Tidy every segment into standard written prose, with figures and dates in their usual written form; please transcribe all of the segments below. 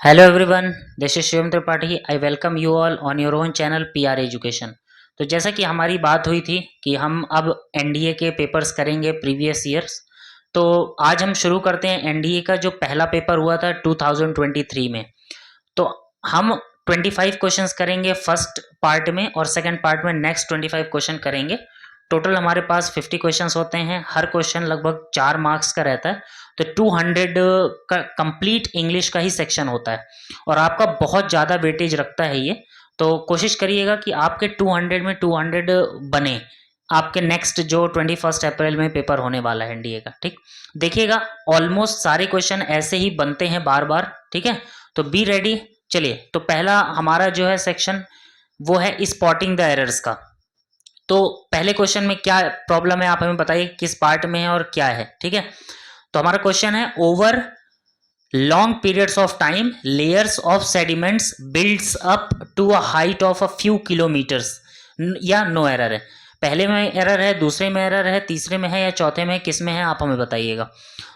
Hello everyone, this is Shivam Tripathi. I welcome you all on your own channel PR education. तो जैसा कि हमारी बात हुई थी कि हम अब एनडीए के पेपर्स करेंगे प्रीवियस ईयर्स। तो आज हम शुरू करते हैं एनडीए का जो पहला पेपर हुआ था 2023 में। तो हम 25 क्वेश्चंस करेंगे फर्स्ट पार्ट में और सेकंड पार्ट में नेक्स्ट 25 क्वेश्चन करेंगे। टोटल हमारे पास 50 क्वेश्चंस होते हैं, हर क्वेश्चन लगभग 4 मार्क्स का रहता है। तो 200 का कंप्लीट इंग्लिश का ही सेक्शन होता है और आपका बहुत ज़्यादा वेटेज रखता है ये। तो कोशिश करिएगा कि आपके 200 में 200 बने आपके नेक्स्ट जो 21 अप्रैल में पेपर होने वाला है एनडीए का। ठीक, देखिएगा ऑलमोस्ट सारे क्वेश्चन ऐसे ही बनते हैं बार बार। ठीक है, तो बी रेडी। चलिए, तो पहला हमारा जो है सेक्शन वो है स्पॉटिंग द एरर्स का। तो पहले क्वेश्चन में क्या प्रॉब्लम है आप हमें बताइए, किस पार्ट में है और क्या है। ठीक है, तो हमारा क्वेश्चन है over long periods of time layers of sediments builds up to a height of a few kilometres. या नो एरर है, पहले में एरर है, दूसरे में एरर है, तीसरे में है या चौथे में, किस में है आप हमें बताइएगा।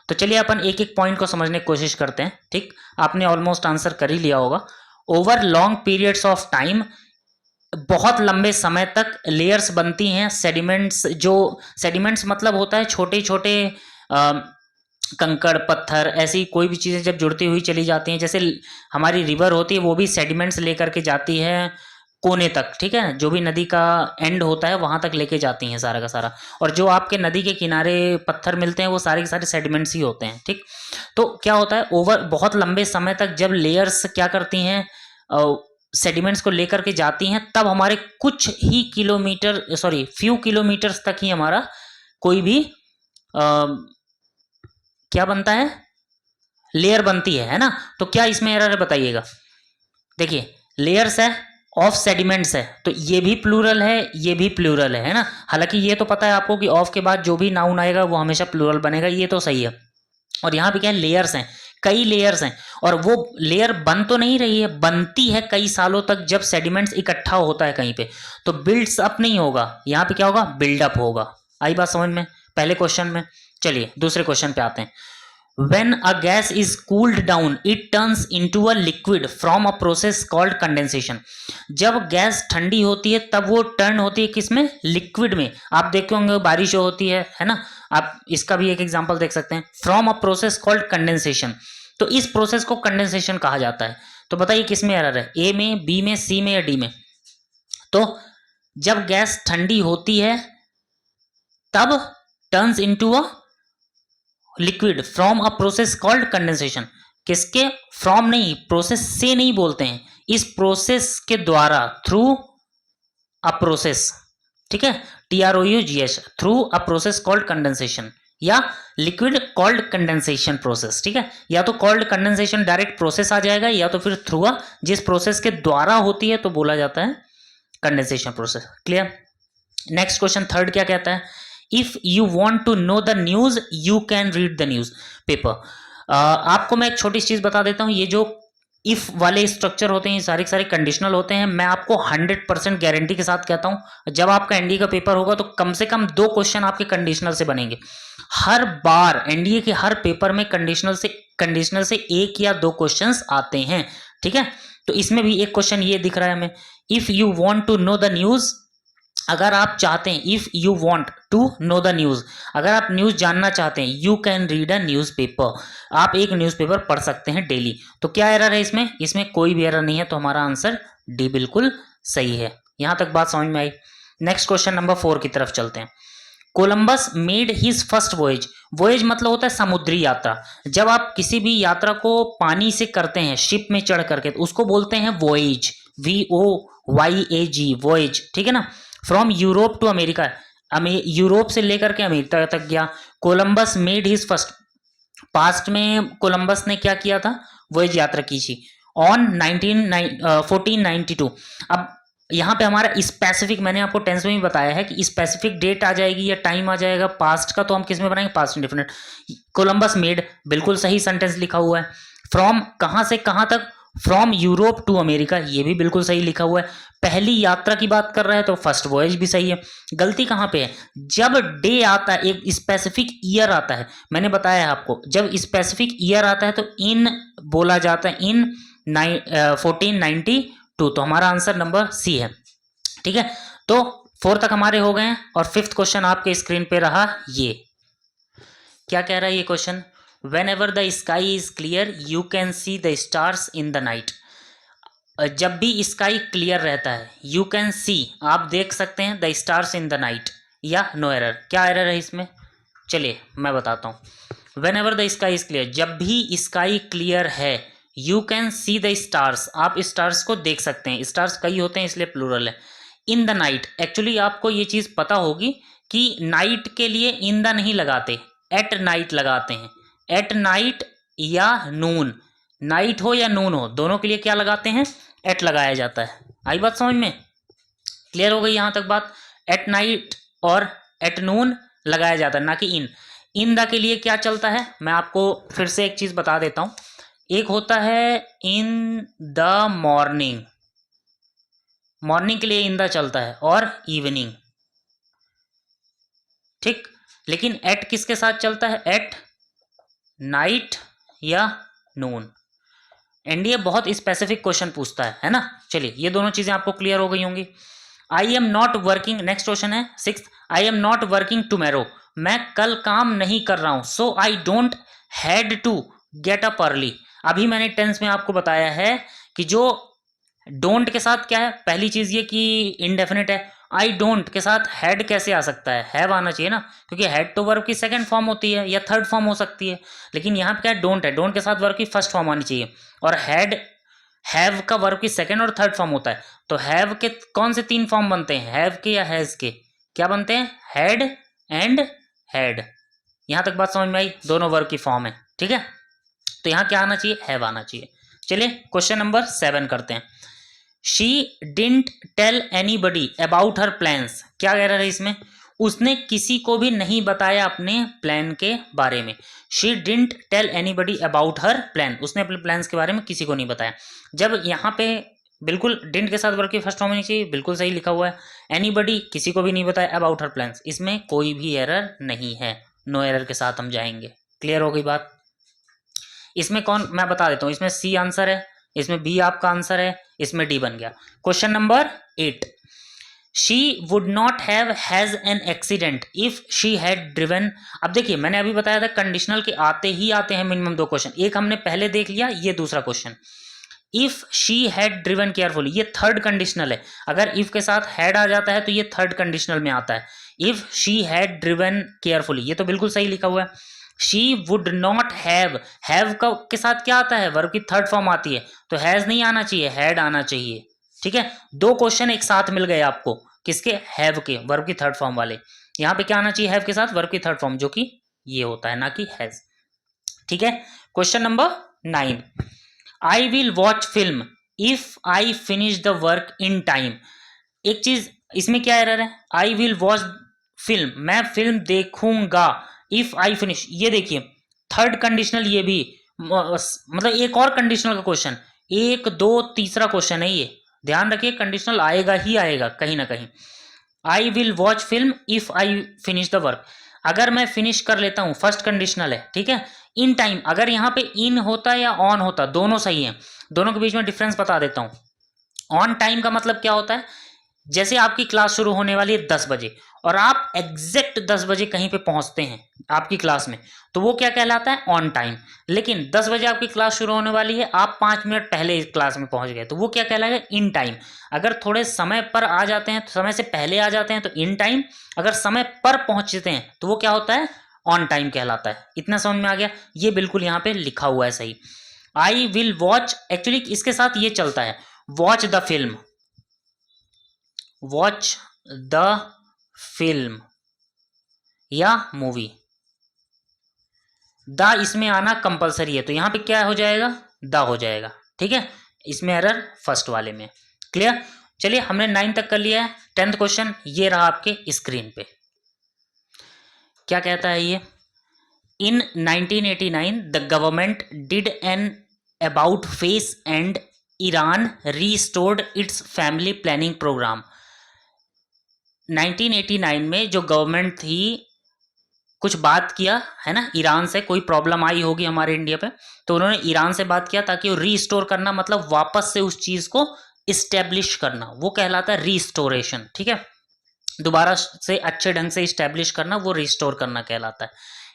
तो चलिए अपन एक एक पॉइंट को समझने की कोशिश करते हैं। ठीक, आपने ऑलमोस्ट आंसर कर ही लिया होगा। Over long periods of time, बहुत लंबे समय तक लेयर्स बनती हैं सेडिमेंट्स। जो सेडिमेंट्स मतलब होता है छोटे छोटे कंकड़ पत्थर, ऐसी कोई भी चीज़ें जब जुड़ती हुई चली जाती हैं, जैसे हमारी रिवर होती है वो भी सेडिमेंट्स लेकर के जाती है कोने तक। ठीक है, जो भी नदी का एंड होता है वहां तक लेके जाती हैं सारा का सारा। और जो आपके नदी के किनारे पत्थर मिलते हैं वो सारे के सारे सेडिमेंट्स ही होते हैं। ठीक, तो क्या होता है ओवर बहुत लंबे समय तक जब लेयर्स क्या करती हैं, सेडिमेंट्स को लेकर के जाती हैं, तब हमारे कुछ ही किलोमीटर, सॉरी फ्यू किलोमीटर्स तक ही हमारा कोई भी क्या बनता है, लेयर बनती है ना। तो क्या इसमें एरर है बताइएगा। देखिए लेयर्स है, ऑफ सेडिमेंट्स है, तो ये भी प्लूरल है, ये भी प्लूरल है ना। हालांकि ये तो पता है आपको कि ऑफ के बाद जो भी नाउन आएगा वो हमेशा प्लूरल बनेगा, ये तो सही है। और यहाँ पे क्या है, लेयर्स हैं, कई लेयर्स हैं। और वो लेयर बन तो नहीं रही है, बनती है कई सालों तक जब सेडिमेंट्स इकट्ठा होता है कहीं पे। तो बिल्ड्स अप नहीं होगा, यहाँ पे क्या होगा, बिल्डअप होगा। आई बात समझ में पहले क्वेश्चन में। चलिए दूसरे क्वेश्चन पे आते हैं। When a gas is cooled down, it turns into a liquid from a process called condensation. जब गैस ठंडी होती है तब वो टर्न होती है किसमें, लिक्विड में। आप देखते होंगे बारिश होती है ना। आप इसका भी एक एग्जांपल देख सकते हैं, from a process called condensation. तो इस प्रोसेस को कंडेंसेशन कहा जाता है। तो बताइए किसमें एरर है, ए में, बी में, सी में या डी में। तो जब गैस ठंडी होती है तब turns into a liquid from a process called condensation. किसके, फ्रॉम नहीं, प्रोसेस से नहीं बोलते हैं, इस प्रोसेस के द्वारा, थ्रू अ प्रोसेस। ठीक है, TROUGH, through a process called condensation या लिक्विड कॉल्ड कंडेंसेशन प्रोसेस। ठीक है, या तो कॉल्ड कंडेंसेशन डायरेक्ट प्रोसेस आ जाएगा, या तो फिर थ्रू अ, जिस प्रोसेस के द्वारा होती है तो बोला जाता है condensation process. Clear. Next question third क्या कहता है, if you want to know the news you can read the newspaper. आपको मैं एक छोटी चीज बता देता हूं, ये जो इफ वाले स्ट्रक्चर होते हैं ये सारे के सारे कंडीशनल होते हैं। मैं आपको 100% गारंटी के साथ कहता हूं, जब आपका एनडीए का पेपर होगा तो कम से कम 2 क्वेश्चन आपके कंडीशनल से बनेंगे। हर बार एनडीए के हर पेपर में कंडीशनल से 1 या 2 क्वेश्चन आते हैं। ठीक है, तो इसमें भी एक क्वेश्चन ये दिख रहा है हमें, if you want to know the news. अगर आप चाहते हैं, if you want to know the news, अगर आप न्यूज जानना चाहते हैं, you can read a newspaper, आप एक न्यूज पेपर पढ़ सकते हैं डेली। तो क्या एरर है इसमें, इसमें कोई भी एरर नहीं है, तो हमारा आंसर डी बिल्कुल सही है। यहां तक बात समझ में आई। नेक्स्ट क्वेश्चन नंबर 4 की तरफ चलते हैं। Columbus made his first voyage. Voyage मतलब होता है समुद्री यात्रा। जब आप किसी भी यात्रा को पानी से करते हैं शिप में चढ़ करके तो उसको बोलते हैं वॉयज, VOYAG, वॉयज। ठीक है ना। From Europe to America, Europe से लेकर के अमेरिका तक गया। Columbus made his first, past में कोलंबस ने क्या किया था, वॉयज यात्रा की थी ऑन 1492। अब यहाँ पे हमारा स्पेसिफिक, मैंने आपको टेंस में भी बताया है कि स्पेसिफिक डेट आ जाएगी या टाइम आ जाएगा पास्ट का, तो हम किस में बनाएंगे, पास्ट इंडेफिनिट। कोलंबस मेड बिल्कुल सही सेंटेंस लिखा हुआ है। फ्रॉम कहां से कहां तक, फ्रॉम यूरोप टू अमेरिका, ये भी बिल्कुल सही लिखा हुआ है। पहली यात्रा की बात कर रहा है तो फर्स्ट वॉयज भी सही है। गलती कहां पे है, जब डे आता है, एक स्पेसिफिक ईयर आता है, मैंने बताया है आपको, जब स्पेसिफिक ईयर आता है तो इन बोला जाता है, इन 1492। तो हमारा आंसर नंबर सी है। ठीक है, तो 4 तक हमारे हो गए हैं और 5th क्वेश्चन आपके स्क्रीन पे रहा ये। क्या कह रहा है ये question? When ever the sky is clear you can see the stars in the night. जब भी स्काई क्लियर रहता है यू कैन सी, आप देख सकते हैं the stars in the night, या नो एरर? क्या एरर है इसमें? चलिए मैं बताता हूँ। When ever the sky is clear, जब भी स्काई क्लियर है you can see the stars, आप स्टार्स को देख सकते हैं। स्टार्स कई होते हैं इसलिए प्लूरल है। इन द नाइट, एक्चुअली आपको ये चीज़ पता होगी कि नाइट के लिए इन द नहीं लगाते, एट नाइट लगाते हैं। एट नाइट या नून, नाइट हो या नून हो, दोनों के लिए क्या लगाते हैं? एट लगाया जाता है। आई बात समझ में? क्लियर हो गई यहाँ तक बात? एट नाइट और एट नून लगाया जाता है, ना कि इन। इन द के लिए क्या चलता है मैं आपको फिर से एक चीज़ बता देता हूँ। एक होता है इन द मॉर्निंग, मॉर्निंग के लिए इन द चलता है, और इवनिंग। ठीक, लेकिन एट किसके साथ चलता है? एट नाइट या नून। एनडीए बहुत स्पेसिफिक क्वेश्चन पूछता है ना। चलिए ये दोनों चीजें आपको क्लियर हो गई होंगी। I am not working, next question है 6th। I am not working tomorrow, मैं कल काम नहीं कर रहा हूं। So I don't had to get up early. अभी मैंने टेंस में आपको बताया है कि जो डोंट के साथ क्या है, पहली चीज ये कि इनडेफिनिट है। आई डोंट के साथ हैड कैसे आ सकता है? हैव आना चाहिए ना, क्योंकि हैड तो वर्ब की सेकंड फॉर्म होती है या थर्ड फॉर्म हो सकती है। लेकिन यहाँ पे क्या है? डोंट है, डोंट के साथ वर्ब की फर्स्ट फॉर्म आनी चाहिए। और हैड, हैव का वर्ब की सेकंड और थर्ड फॉर्म होता है। तो हैव के कौन से 3 फॉर्म बनते हैं? हैव के या हैज के? क्या बनते हैं? Had and had. यहाँ तक बात समझ में आई? दोनों वर्ब की फॉर्म है। ठीक है, तो यहाँ क्या आना चाहिए? हैव आना चाहिए। चलिए क्वेश्चन नंबर 7 करते हैं। She didn't tell anybody about her plans. क्या कह रहा है इसमें? उसने किसी को भी नहीं बताया अपने प्लान के बारे में। She didn't tell anybody about her plan, उसने अपने प्लान्स के बारे में किसी को नहीं बताया। जब यहाँ पे बिल्कुल डिंट के साथ वर्ब की फर्स्ट फॉर्म होनी चाहिए, बिल्कुल सही लिखा हुआ है। एनीबडी, किसी को भी नहीं बताया, अबाउट हर प्लान्स, इसमें कोई भी एरर नहीं है। नो एरर के साथ हम जाएंगे। क्लियर हो गई बात? इसमें कौन, मैं बता देता हूँ, इसमें सी आंसर है, इसमें बी आपका आंसर है, इसमें डी बन गया। Question number 8। She would not have has an accident if she had driven. अब देखिए मैंने अभी बताया था कंडीशनल के आते ही आते हैं मिनिमम 2 क्वेश्चन। एक हमने पहले देख लिया, ये दूसरा question. If she had driven carefully, ये थर्ड कंडीशनल है। अगर इफ के साथ हैड आ जाता है तो ये थर्ड कंडीशनल में आता है। If she had driven carefully, ये तो बिल्कुल सही लिखा हुआ है। She would not have, have का के साथ क्या आता है? वर्ब की थर्ड फॉर्म आती है, तो हैज नहीं आना चाहिए, हैड आना चाहिए। ठीक है, 2 क्वेश्चन एक साथ मिल गए आपको, किसके? हैव के, वर्ब की थर्ड फॉर्म वाले। यहाँ पे क्या आना चाहिए? हैव के साथ वर्ब की थर्ड फॉर्म, जो कि ये होता है, ना कि हैज। ठीक है, question number 9। I will watch film if I finish the work in time. एक चीज इसमें क्या एरर है? आई विल वॉच फिल्म, मैं फिल्म देखूंगा, इफ आई फिनिश, ये देखिए थर्ड कंडीशनल, ये भी मतलब एक और कंडीशनल का क्वेश्चन, 1 2 तीसरा क्वेश्चन है ये। ध्यान रखिए कंडीशनल आएगा ही आएगा कहीं ना कहीं। I will watch film if I finish the work, अगर मैं फिनिश कर लेता हूं, फर्स्ट कंडीशनल है। ठीक है, इन टाइम, अगर यहाँ पे इन होता या ऑन होता, दोनों सही है। दोनों के बीच में डिफरेंस बता देता हूं। ऑन टाइम का मतलब क्या होता है? जैसे आपकी क्लास शुरू होने वाली है 10 बजे और आप एग्जैक्ट 10 बजे कहीं पे पहुंचते हैं आपकी क्लास में, तो वो क्या कहलाता है? On time. लेकिन 10 बजे आपकी क्लास शुरू होने वाली है, आप 5 मिनट पहले इस क्लास में पहुंच गए, तो वो क्या कहलाएगा? In time. अगर थोड़े समय पर आ जाते हैं, तो समय से पहले आ जाते हैं तो इन टाइम, अगर समय पर पहुंचते हैं तो वो क्या होता है? ऑन टाइम कहलाता है। इतना समझ में आ गया? ये बिल्कुल यहाँ पे लिखा हुआ है सही। आई विल वॉच, एक्चुअली इसके साथ ये चलता है, watch the film, watch the film या मूवी। द इसमें आना कंपलसरी है, तो यहां पे क्या हो जाएगा? द हो जाएगा। ठीक है, इसमें एरर फर्स्ट वाले में। क्लियर? चलिए हमने 9 तक कर लिया है। 10th क्वेश्चन ये रहा आपके स्क्रीन पे। क्या कहता है ये? In 1989 the government did an about face and Iran restored its family planning programme. 1989 में जो गवर्नमेंट थी, कुछ बात किया है ना, ईरान से कोई प्रॉब्लम आई होगी हमारे इंडिया पे, तो उन्होंने ईरान से बात किया ताकि वो रीस्टोर करना, मतलब वापस से उस चीज को इस्टेब्लिश करना, वो कहलाता है रीस्टोरेशन। ठीक है, दोबारा से अच्छे ढंग से इस्टेब्लिश करना, वो रिस्टोर करना कहलाता है।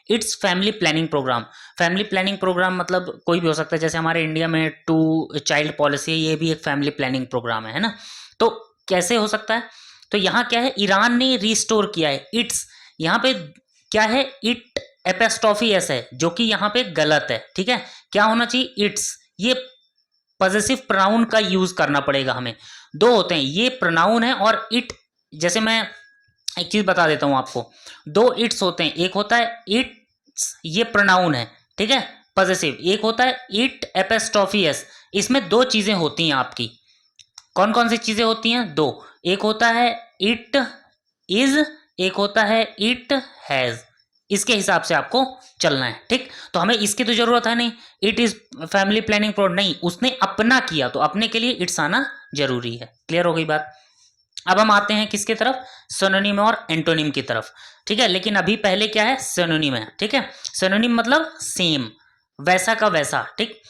Its family planning programme. Family planning programme मतलब कोई भी हो सकता है, जैसे हमारे इंडिया में 2 चाइल्ड पॉलिसी है, ये भी एक फैमिली प्लानिंग प्रोग्राम है ना। तो कैसे हो सकता है, तो यहाँ क्या है, ईरान ने रिस्टोर किया है। इट्स यहाँ पे क्या है, इट एपेस्ट्रॉफी एस है, जो कि यहाँ पे गलत है। ठीक है, क्या होना चाहिए, इट्स। ये पॉजेसिव प्रोनाउन का यूज करना पड़ेगा हमें। दो होते हैं, ये प्रोनाउन है और इट, जैसे मैं एक चीज बता देता हूं आपको, 2 इट्स होते हैं। एक होता है इट्स, ये प्रोनाउन है, ठीक है, पॉजेसिव। एक होता है इट एपेस्ट्रॉफी एस, इसमें 2 चीजें होती हैं आपकी। कौन कौन सी चीजें होती हैं, 2। एक होता है इट इज, एक होता है इट हैज। इसके हिसाब से आपको चलना है। ठीक, तो हमें इसकी तो जरूरत है नहीं, it is family planning programme, नहीं, उसने अपना किया तो अपने के लिए इट्स आना जरूरी है। क्लियर हो गई बात। अब हम आते हैं किसके तरफ, सिनोनिम और एंटोनिम की तरफ। ठीक है, लेकिन अभी पहले क्या है, सिनोनिम है। ठीक है, सिनोनिम मतलब सेम, वैसा का वैसा। ठीक,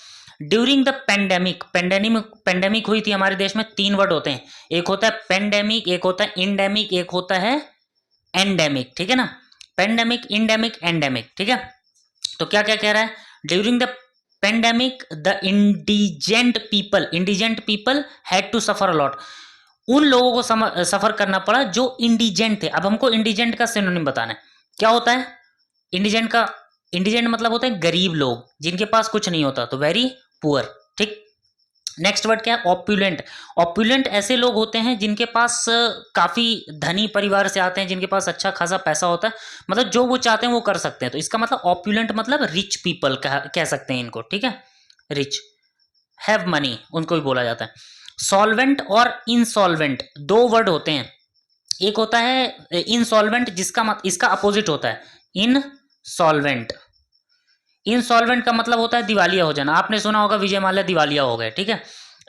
ड्यूरिंग द पेंडेमिक, पेंडेमिक हुई थी हमारे देश में, 3 वर्ड होते हैं, एक होता है पेंडेमिक, एक होता है इंडेमिक, एक होता है एंडेमिक। ठीक है ना, पेंडेमिक, इंडेमिक, एंडेमिक। ठीक है, तो क्या क्या कह रहा है, during the pandemic the indigent people had to suffer a lot. उन लोगों को सफर करना पड़ा जो इंडिजेंट थे। अब हमको इंडिजेंट का सिनोनिम बताना है, क्या होता है इंडिजेंट का। इंडिजेंट मतलब होता है गरीब लोग, जिनके पास कुछ नहीं होता, तो वेरी पुअर। ठीक, नेक्स्ट वर्ड क्या है, ऑप्युलेंट। ऑप्युलेंट ऐसे लोग होते हैं जिनके पास काफी धनी परिवार से आते हैं, जिनके पास अच्छा खासा पैसा होता है, मतलब जो वो चाहते हैं वो कर सकते हैं। तो इसका मतलब ऑप्युलेंट मतलब रिच पीपल कह सकते हैं इनको। ठीक है, रिच, हैव मनी, उनको भी बोला जाता है। सॉल्वेंट और इंसॉल्वेंट 2 वर्ड होते हैं। एक होता है इंसॉल्वेंट, जिसका इसका अपोजिट होता है इनसॉल्वेंट। इंसॉल्वेंट का मतलब होता है दिवालिया हो जाना। आपने सुना होगा विजय माल्या दिवालिया हो गए, ठीक है,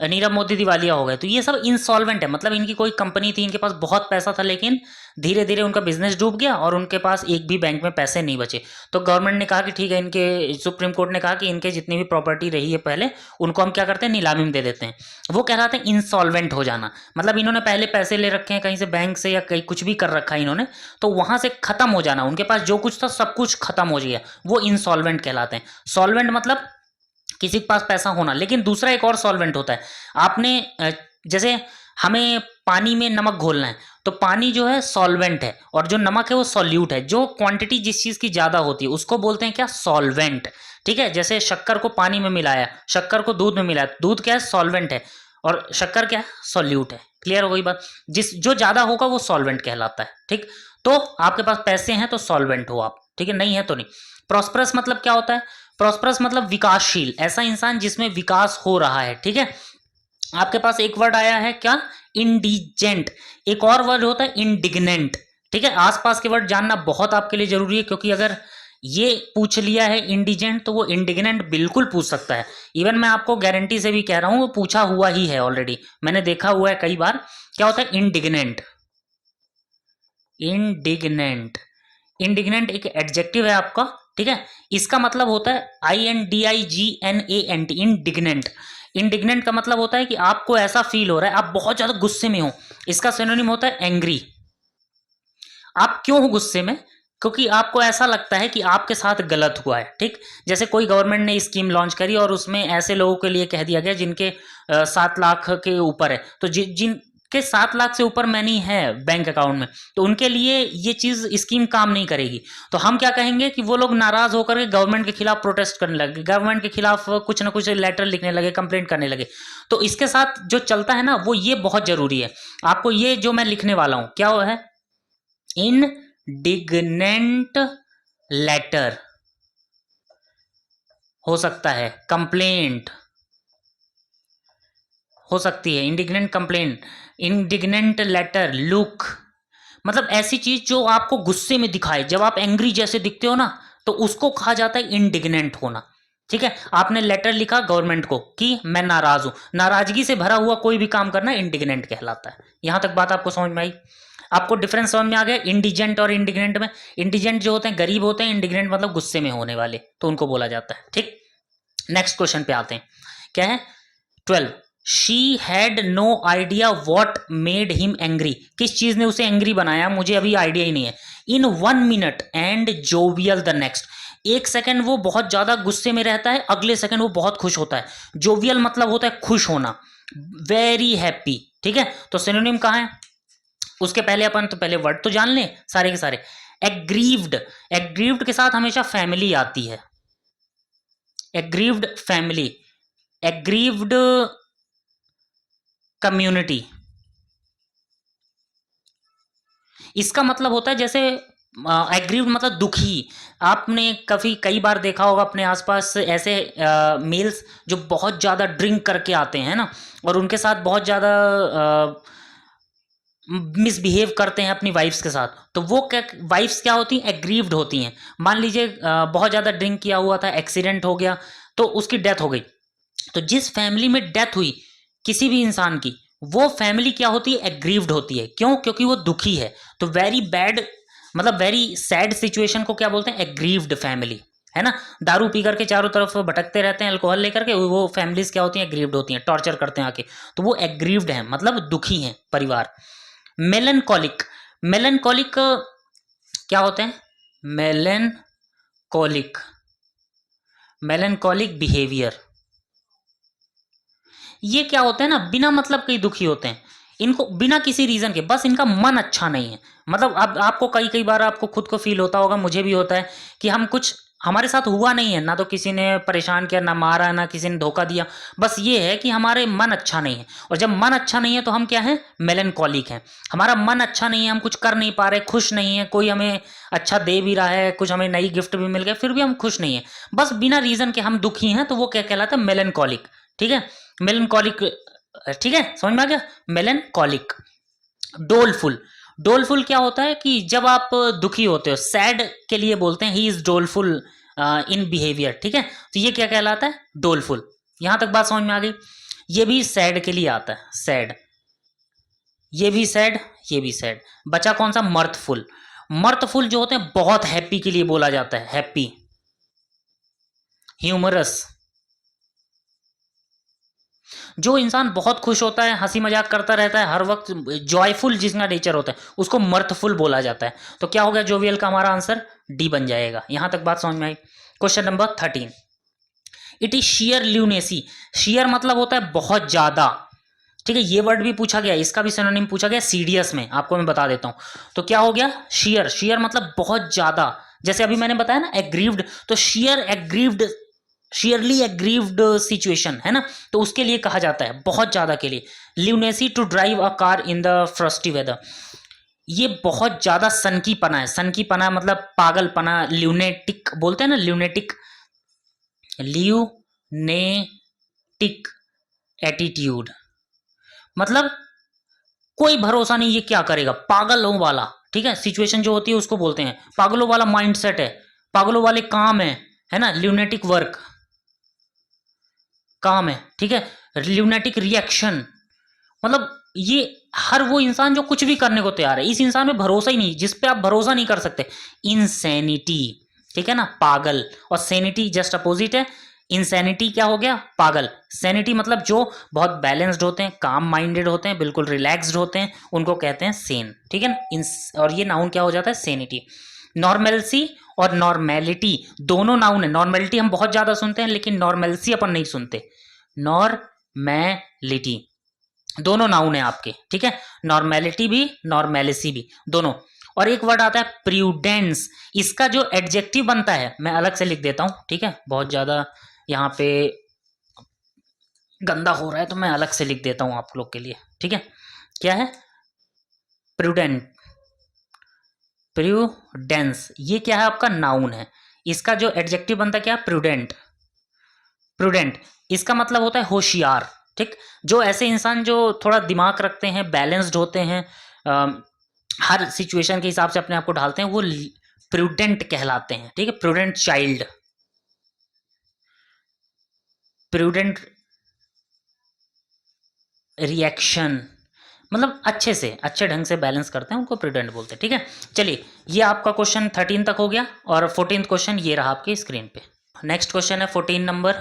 नीरव मोदी दिवालिया हो गए, तो ये सब इंसॉल्वेंट है। मतलब इनकी कोई कंपनी थी, इनके पास बहुत पैसा था, लेकिन धीरे धीरे उनका बिजनेस डूब गया और उनके पास एक भी बैंक में पैसे नहीं बचे। तो गवर्नमेंट ने कहा कि ठीक है, इनके, सुप्रीम कोर्ट ने कहा कि इनके जितनी भी प्रॉपर्टी रही है पहले, उनको हम क्या करते हैं, नीलामी में दे देते हैं। वो कहलाते हैं इंसॉल्वेंट हो जाना। मतलब इन्होंने पहले पैसे ले रखे हैं कहीं से, बैंक से, या कहीं कुछ भी कर रखा है इन्होंने, तो वहां से खत्म हो जाना, उनके पास जो कुछ था सब कुछ खत्म हो गया, वो इंसॉल्वेंट कहलाते हैं। सॉल्वेंट मतलब किसी के पास पैसा होना। लेकिन दूसरा एक और सॉल्वेंट होता है, आपने जैसे हमें पानी में नमक घोलना है, तो पानी जो है सॉल्वेंट है और जो नमक है वो सॉल्यूट है। जो क्वांटिटी जिस चीज की ज्यादा होती है उसको बोलते हैं क्या, सॉल्वेंट। ठीक है, जैसे शक्कर को पानी में मिलाया, शक्कर को दूध में मिलाया, दूध क्या है, सॉल्वेंट है, और शक्कर क्या है, सॉल्यूट है। क्लियर हो गई बात। जो ज्यादा होगा वो सॉल्वेंट कहलाता है। ठीक, तो आपके पास पैसे हैं तो सॉल्वेंट हो आप, ठीक है, नहीं है तो नहीं। प्रॉस्परस मतलब क्या होता है, प्रॉस्परस मतलब विकासशील, ऐसा इंसान जिसमें विकास हो रहा है। ठीक है, आपके पास एक वर्ड आया है क्या, इंडिजेंट। एक और वर्ड होता है इंडिग्नेंट। ठीक है, आसपास के वर्ड जानना बहुत आपके लिए जरूरी है, क्योंकि अगर ये पूछ लिया है इंडिजेंट तो वो इंडिग्नेंट बिल्कुल पूछ सकता है। इवन मैं आपको गारंटी से भी कह रहा हूं वो पूछा हुआ ही है ऑलरेडी, मैंने देखा हुआ है कई बार। क्या होता है इंडिग्नेंट, इंडिग्नेंट, इंडिग्नेंट एक एडजेक्टिव है आपका। ठीक है, इसका मतलब होता है INDIGNANT, इंडिग्नेंट। इंडिग्नेंट का मतलब होता है कि आपको ऐसा फील हो रहा है, आप बहुत ज्यादा गुस्से में हो। इसका सिनोनिम होता है एंग्री। आप क्यों हो गुस्से में, क्योंकि आपको ऐसा लगता है कि आपके साथ गलत हुआ है। ठीक, जैसे कोई गवर्नमेंट ने स्कीम लॉन्च करी और उसमें ऐसे लोगों के लिए कह दिया गया जिनके 7 लाख के ऊपर है, तो जिनके 7 लाख से ऊपर मनी है बैंक अकाउंट में, तो उनके लिए ये चीज स्कीम काम नहीं करेगी। तो हम क्या कहेंगे कि वो लोग नाराज होकर के गवर्नमेंट के खिलाफ प्रोटेस्ट करने लगे, गवर्नमेंट के खिलाफ कुछ ना कुछ लेटर लिखने लगे, कंप्लेंट करने लगे। तो इसके साथ जो चलता है ना, वो ये बहुत जरूरी है। आपको ये जो मैं लिखने वाला हूं क्या वो है, इंडिग्नेंट लेटर हो सकता है, कंप्लेंट हो सकती है, indignant complaint, indignant letter, look, मतलब ऐसी चीज जो आपको गुस्से में दिखाए। जब आप एंग्री जैसे दिखते हो ना, तो उसको कहा जाता है इंडिग्नेंट होना। ठीक है, आपने लेटर लिखा गवर्नमेंट को कि मैं नाराज हूं, नाराजगी से भरा हुआ कोई भी काम करना इंडिग्नेंट कहलाता है। यहां तक बात आपको समझ में आई। आपको डिफरेंस समझ में आ गया इंडिजेंट और इंडिग्नेंट में? इंडिजेंट जो होते हैं गरीब होते हैं, इंडिग्नेंट मतलब गुस्से में होने वाले, तो उनको बोला जाता है। ठीक, नेक्स्ट क्वेश्चन पे आते हैं। क्या है 12, she had no idea what made him angry. किस चीज ने उसे एंग्री बनाया, मुझे अभी आइडिया ही नहीं है। इन 1 minute and jovial the next. एक सेकंड वो बहुत ज्यादा गुस्से में रहता है, अगले सेकंड वो बहुत खुश होता है। जोवियल मतलब होता है खुश होना, वेरी हैप्पी। ठीक है, तो सिनोनिम कहाँ है? उसके पहले अपन तो पहले वर्ड तो जान लें सारे के सारे। एग्रीव्ड, एग्रीव्ड के साथ हमेशा फैमिली आती है। Aggrieved family, aggrieved community. इसका मतलब होता है जैसे एग्रीव्ड मतलब दुखी। आपने कई बार देखा होगा अपने आसपास ऐसे मेल्स जो बहुत ज़्यादा ड्रिंक करके आते हैं ना, और उनके साथ बहुत ज़्यादा मिसबिहेव करते हैं अपनी वाइफ्स के साथ, तो वो क्या वाइफ्स क्या होती हैं? एग्रीव्ड होती हैं। मान लीजिए बहुत ज़्यादा ड्रिंक किया हुआ था, एक्सीडेंट हो गया, तो उसकी डेथ हो गई। तो जिस फैमिली में डेथ हुई किसी भी इंसान की, वो फैमिली क्या होती है? एग्रीव्ड होती है। क्यों? क्योंकि वो दुखी है। तो वेरी बैड मतलब वेरी सैड सिचुएशन को क्या बोलते हैं? एग्रीव्ड फैमिली, है ना। दारू पी करके चारों तरफ भटकते रहते हैं अल्कोहल लेकर के, वो फैमिलीज क्या होती हैं? एग्रीव्ड होती हैं, टॉर्चर करते हैं आके, तो वो एग्रीव्ड हैं, मतलब दुखी हैं परिवार। मेलनकॉलिक, मेलनकॉलिक क्या होते हैं? Melancholic, melancholic behaviour. ये क्या होते हैं ना, बिना मतलब के दुखी होते हैं, इनको बिना किसी रीजन के, बस इनका मन अच्छा नहीं है। मतलब अब आपको कई कई बार आपको खुद को फील होता होगा, मुझे भी होता है कि हम कुछ हमारे साथ हुआ नहीं है, ना तो किसी ने परेशान किया, ना मारा, ना किसी ने धोखा दिया, बस ये है कि हमारे मन अच्छा नहीं है। और जब मन अच्छा नहीं है तो हम क्या है? मेलनकॉलिक हैं। हमारा मन अच्छा नहीं है, हम कुछ कर नहीं पा रहे, खुश नहीं है, कोई हमें अच्छा दे भी रहा है, कुछ हमें नई गिफ्ट भी मिल गया, फिर भी हम खुश नहीं है, बस बिना रीजन के हम दुखी हैं, तो वो क्या कहलाता है? मेलनकॉलिक। ठीक है, मेलनकॉलिक। ठीक है, समझ में आ गया? मेलनकॉलिक। डोलफुल, डोलफुल क्या होता है कि जब आप दुखी होते हो, सैड के लिए बोलते हैं ही इज डोलफुल इन बिहेवियर। ठीक है, तो ये क्या कहलाता है? डोलफुल। यहां तक बात समझ में आ गई? ये भी सैड के लिए आता है, सैड, ये भी सैड, ये भी सैड। बचा कौन सा? मर्थफुल। मर्थफुल जो होते हैं बहुत हैप्पी के लिए बोला जाता है, हैप्पी। ह्यूमरस, जो इंसान बहुत खुश होता है, हंसी मजाक करता रहता है हर वक्त, जॉयफुल जिसका नेचर होता है, उसको मर्थफुल बोला जाता है। तो क्या हो गया जोवियल का? हमारा आंसर डी बन जाएगा। यहां तक बात समझ में आई? Question number 13, it is sheer lunacy. Sheer मतलब होता है बहुत ज्यादा। ठीक है, ये वर्ड भी पूछा गया, इसका भी सिनोनिम पूछा गया सीडीएस में, आपको मैं बता देता हूं। तो क्या हो गया? शियर, शियर मतलब बहुत ज्यादा। जैसे अभी मैंने बताया ना एग्रीव्ड, तो शियर एग्रीव्ड, शियरली एग्रीव्ड सिचुएशन है ना, तो उसके लिए कहा जाता है बहुत ज्यादा के लिए। Lunacy to drive a car in the frosty weather, ये बहुत ज्यादा सनकीपना है। सनकीपना मतलब पागलपना, ल्यूनेटिक बोलते हैं ना, ल्यूनेटिक, ल्यूनेटिक एटीट्यूड, मतलब कोई भरोसा नहीं ये क्या करेगा, पागलों वाला। ठीक है, सिचुएशन जो होती है उसको बोलते हैं पागलों वाला माइंडसेट है, पागलों वाले काम है ना, ल्यूनेटिक वर्क काम है। ठीक है, ल्यूनेटिक रिएक्शन मतलब ये हर वो इंसान जो कुछ भी करने को तैयार है, इस इंसान में भरोसा ही नहीं, जिस पे आप भरोसा नहीं कर सकते। इनसैनिटी, ठीक है ना, पागल। और सैनिटी जस्ट अपोजिट है। इंसैनिटी क्या हो गया? पागल। सैनिटी मतलब जो बहुत बैलेंस्ड होते हैं, काम माइंडेड होते हैं, बिल्कुल रिलैक्स्ड होते हैं, उनको कहते हैं सेन। ठीक है ना, और ये नाउन क्या हो जाता है? सैनिटी। नॉर्मेलसी और नॉर्मेलिटी दोनों नाउन है। नॉर्मेलिटी हम बहुत ज्यादा सुनते हैं, लेकिन नॉर्मेलसी अपन नहीं सुनते। नॉर्मेलिटी दोनों नाउन है आपके। ठीक है, नॉर्मेलिटी भी नॉर्मेलिसी भी दोनों। और एक वर्ड आता है प्रूडेंस, इसका जो एडजेक्टिव बनता है मैं अलग से लिख देता हूं। ठीक है, बहुत ज्यादा यहाँ पे गंदा हो रहा है तो मैं अलग से लिख देता हूं आप लोग के लिए। ठीक है, क्या है? प्रूडेंट, प्रूडेंस, ये क्या है? आपका नाउन है। इसका जो एडजेक्टिव बनता है क्या? प्रूडेंट। प्रूडेंट इसका मतलब होता है होशियार। ठीक, जो ऐसे इंसान जो थोड़ा दिमाग रखते हैं, बैलेंस्ड होते हैं, हर सिचुएशन के हिसाब से अपने आप को ढालते हैं, वो प्रूडेंट कहलाते हैं। ठीक है, प्रूडेंट चाइल्ड, प्रूडेंट रिएक्शन, मतलब अच्छे से, अच्छे ढंग से बैलेंस करते हैं, उनको प्रूडेंट बोलते हैं। ठीक है, चलिए ये आपका क्वेश्चन 13 तक हो गया और 14th क्वेश्चन ये रहा आपकी स्क्रीन पे। नेक्स्ट क्वेश्चन है 14 number,